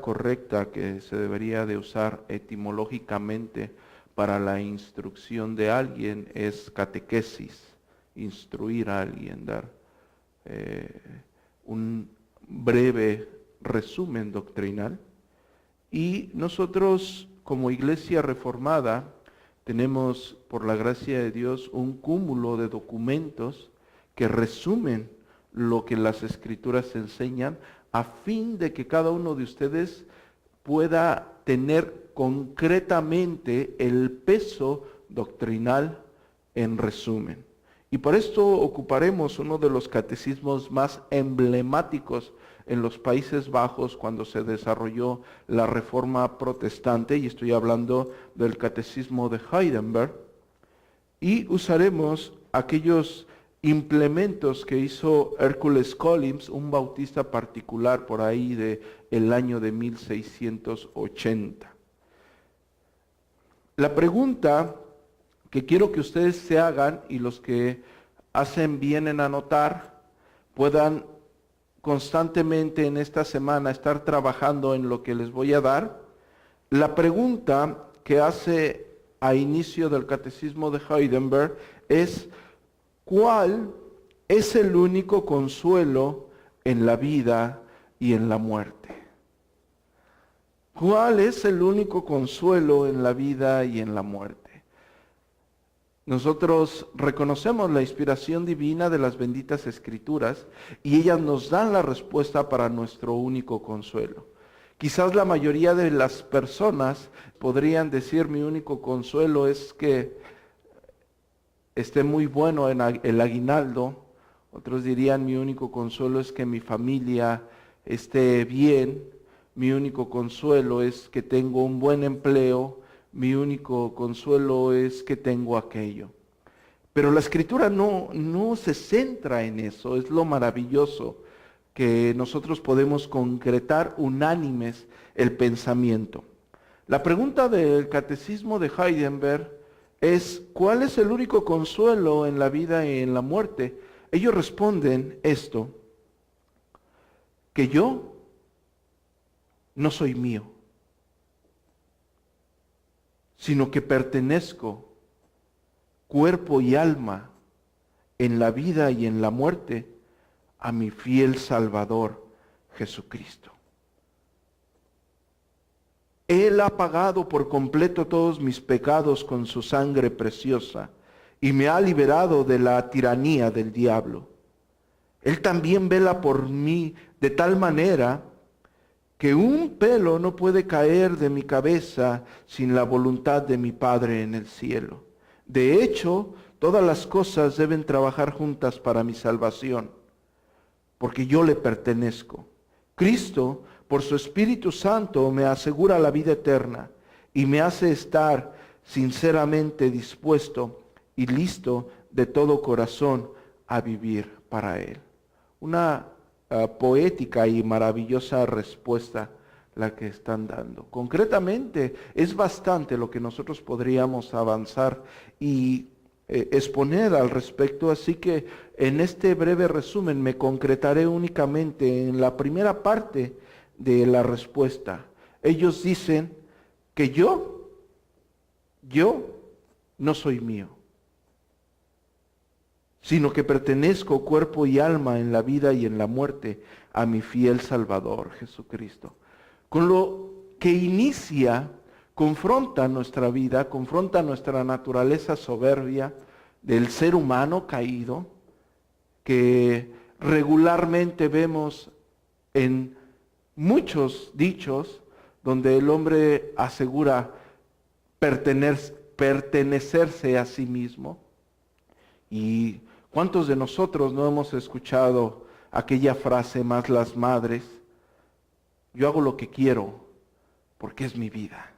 palabra correcta que se debería de usar etimológicamente para la instrucción de alguien es catequesis, instruir a alguien, dar un breve resumen doctrinal. Y nosotros, como Iglesia Reformada, tenemos, por la gracia de Dios, un cúmulo de documentos que resumen lo que las Escrituras enseñan, a fin de que cada uno de ustedes pueda tener concretamente el peso doctrinal en resumen. Y por esto ocuparemos uno de los catecismos más emblemáticos en los Países Bajos cuando se desarrolló la Reforma Protestante, y estoy hablando del Catecismo de Heidelberg, y usaremos aquellos implementos que hizo Hercules Collins, un bautista particular por ahí del año de 1680. La pregunta que quiero que ustedes se hagan, y los que hacen bien en anotar, puedan constantemente en esta semana estar trabajando en lo que les voy a dar. La pregunta que hace a inicio del Catecismo de Heidelberg es: ¿cuál es el único consuelo en la vida y en la muerte? ¿Cuál es el único consuelo en la vida y en la muerte? Nosotros reconocemos la inspiración divina de las benditas Escrituras y ellas nos dan la respuesta para nuestro único consuelo. Quizás la mayoría de las personas podrían decir: mi único consuelo es que esté muy bueno en el aguinaldo. Otros dirían: mi único consuelo es que mi familia esté bien. Mi único consuelo es que tengo un buen empleo. Mi único consuelo es que tengo aquello. Pero la Escritura no se centra en eso. Es lo maravilloso, que nosotros podemos concretar unánimes el pensamiento. La pregunta del Catecismo de Heidelberg es: ¿cuál es el único consuelo en la vida y en la muerte? Ellos responden esto: que yo no soy mío, sino que pertenezco, cuerpo y alma, en la vida y en la muerte, a mi fiel Salvador, Jesucristo. Él ha pagado por completo todos mis pecados con su sangre preciosa y me ha liberado de la tiranía del diablo. Él también vela por mí de tal manera que un pelo no puede caer de mi cabeza sin la voluntad de mi Padre en el cielo. De hecho, todas las cosas deben trabajar juntas para mi salvación, porque yo le pertenezco. Cristo, por su Espíritu Santo, me asegura la vida eterna y me hace estar sinceramente dispuesto y listo de todo corazón a vivir para Él. Una poética y maravillosa respuesta la que están dando. Concretamente, es bastante lo que nosotros podríamos avanzar y exponer al respecto, así que en este breve resumen me concretaré únicamente en la primera parte de la respuesta. Ellos dicen que yo no soy mío, sino que pertenezco cuerpo y alma en la vida y en la muerte a mi fiel Salvador, Jesucristo. Con lo que inicia, confronta nuestra vida, confronta nuestra naturaleza soberbia del ser humano caído, que regularmente vemos en muchos dichos donde el hombre asegura pertenecerse a sí mismo. ¿Y cuántos de nosotros no hemos escuchado aquella frase, más las madres: yo hago lo que quiero porque es mi vida?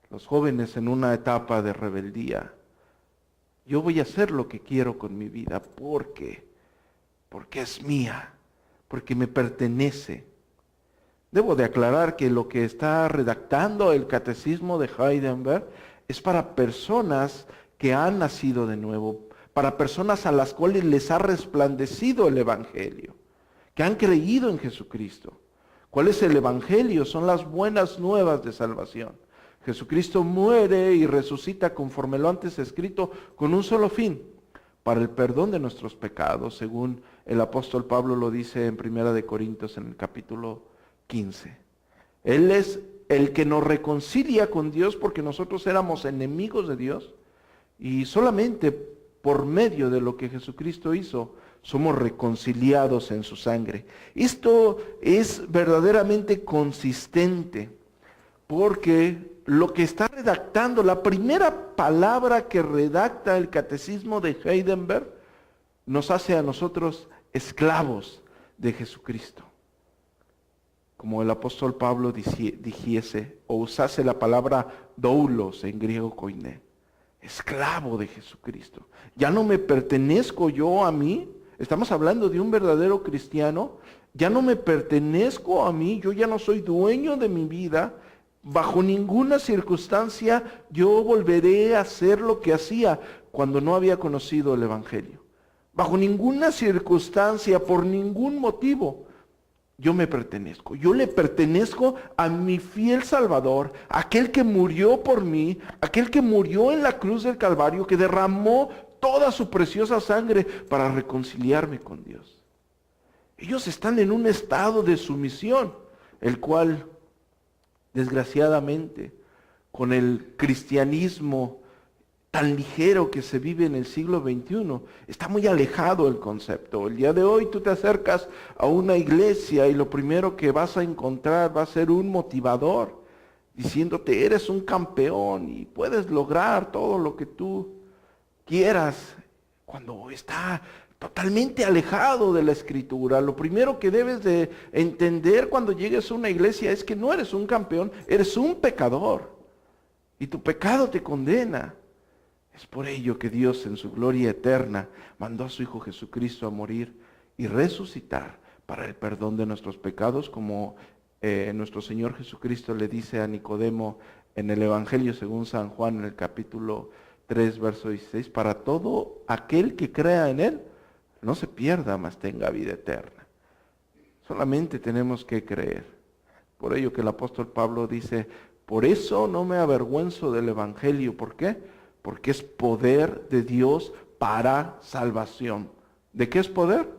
Los jóvenes en una etapa de rebeldía: yo voy a hacer lo que quiero con mi vida porque es mía, porque me pertenece. Debo de aclarar que lo que está redactando el Catecismo de Heidelberg es para personas que han nacido de nuevo, para personas a las cuales les ha resplandecido el Evangelio, que han creído en Jesucristo. ¿Cuál es el Evangelio? Son las buenas nuevas de salvación. Jesucristo muere y resucita conforme lo antes escrito con un solo fin, para el perdón de nuestros pecados, según el apóstol Pablo lo dice en 1 Corintios en el capítulo 15. Él es el que nos reconcilia con Dios porque nosotros éramos enemigos de Dios y solamente por medio de lo que Jesucristo hizo somos reconciliados en su sangre. Esto es verdaderamente consistente porque lo que está redactando, la primera palabra que redacta el catecismo de Heidelberg, nos hace a nosotros esclavos de Jesucristo. Como el apóstol Pablo dijese o usase la palabra doulos en griego koiné, esclavo de Jesucristo. Ya no me pertenezco yo a mí, estamos hablando de un verdadero cristiano, ya no me pertenezco a mí, yo ya no soy dueño de mi vida, bajo ninguna circunstancia yo volveré a hacer lo que hacía cuando no había conocido el Evangelio. Bajo ninguna circunstancia, por ningún motivo, yo me pertenezco. Yo le pertenezco a mi fiel Salvador, aquel que murió por mí, aquel que murió en la cruz del Calvario, que derramó toda su preciosa sangre para reconciliarme con Dios. Ellos están en un estado de sumisión, el cual, desgraciadamente, con el cristianismo tan ligero que se vive en el siglo XXI, está muy alejado el concepto. El día de hoy tú te acercas a una iglesia y lo primero que vas a encontrar va a ser un motivador, diciéndote eres un campeón y puedes lograr todo lo que tú quieras, cuando está totalmente alejado de la Escritura. Lo primero que debes de entender cuando llegues a una iglesia es que no eres un campeón, eres un pecador y tu pecado te condena. Es por ello que Dios en su gloria eterna mandó a su Hijo Jesucristo a morir y resucitar para el perdón de nuestros pecados, como nuestro Señor Jesucristo le dice a Nicodemo en el Evangelio según San Juan en el capítulo 3, verso 16, para todo aquel que crea en Él, no se pierda, mas tenga vida eterna. Solamente tenemos que creer. Por ello que el apóstol Pablo dice, por eso no me avergüenzo del Evangelio. ¿Por qué? Porque es poder de Dios para salvación. ¿De qué es poder?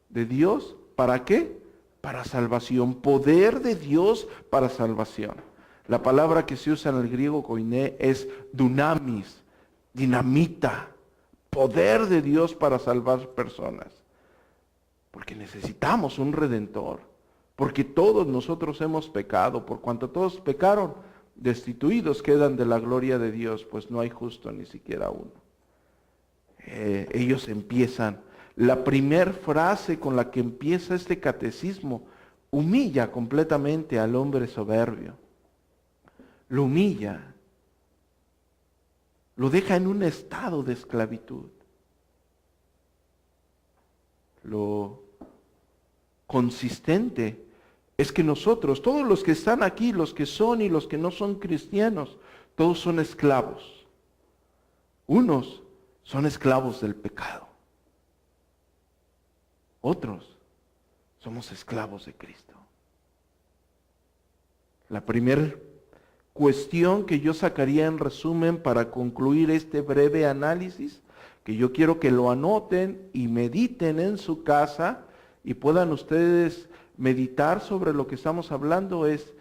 De Dios, ¿para qué? Para salvación. Poder de Dios para salvación. La palabra que se usa en el griego koiné es dunamis, dinamita, poder de Dios para salvar personas. Porque necesitamos un redentor. Porque todos nosotros hemos pecado. Por cuanto todos pecaron, destituidos quedan de la gloria de Dios, pues no hay justo ni siquiera uno. Ellos empiezan, la primer frase con la que empieza este catecismo, humilla completamente al hombre soberbio. Lo humilla. Lo deja en un estado de esclavitud. Lo consistente es que nosotros, todos los que están aquí, los que son y los que no son cristianos, todos son esclavos. Unos son esclavos del pecado. Otros somos esclavos de Cristo. La primera cuestión que yo sacaría en resumen para concluir este breve análisis, que yo quiero que lo anoten y mediten en su casa y puedan ustedes meditar sobre lo que estamos hablando, es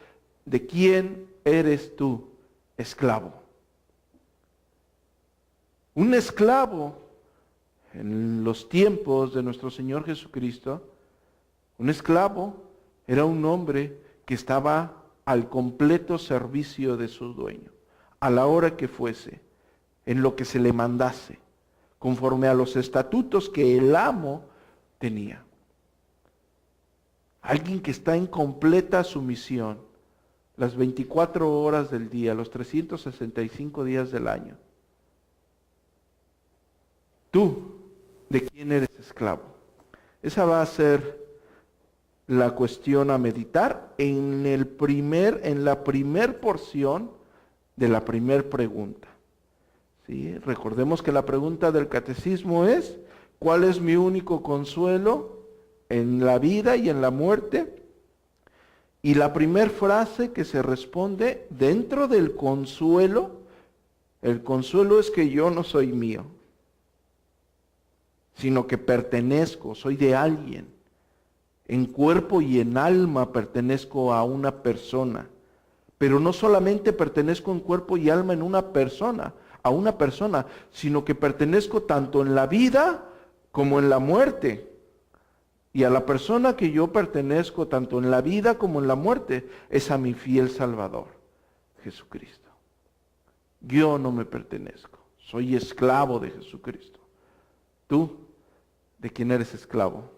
¿de quién eres tú esclavo? Un esclavo en los tiempos de nuestro Señor Jesucristo, un esclavo era un hombre que estaba al completo servicio de su dueño, a la hora que fuese, en lo que se le mandase, conforme a los estatutos que el amo tenía. Alguien que está en completa sumisión las 24 horas del día, los 365 días del año. ¿Tú de quién eres esclavo? Esa va a ser la cuestión a meditar en la primer porción de la primer pregunta. ¿Sí? Recordemos que la pregunta del catecismo es, ¿cuál es mi único consuelo en la vida y en la muerte? Y la primera frase que se responde dentro del consuelo, el consuelo es que yo no soy mío, sino que pertenezco, soy de alguien. En cuerpo y en alma pertenezco a una persona. Pero no solamente pertenezco en cuerpo y alma en una persona, a una persona, sino que pertenezco tanto en la vida como en la muerte. Y a la persona que yo pertenezco tanto en la vida como en la muerte es a mi fiel Salvador, Jesucristo. Yo no me pertenezco, soy esclavo de Jesucristo. ¿Tú de quién eres esclavo?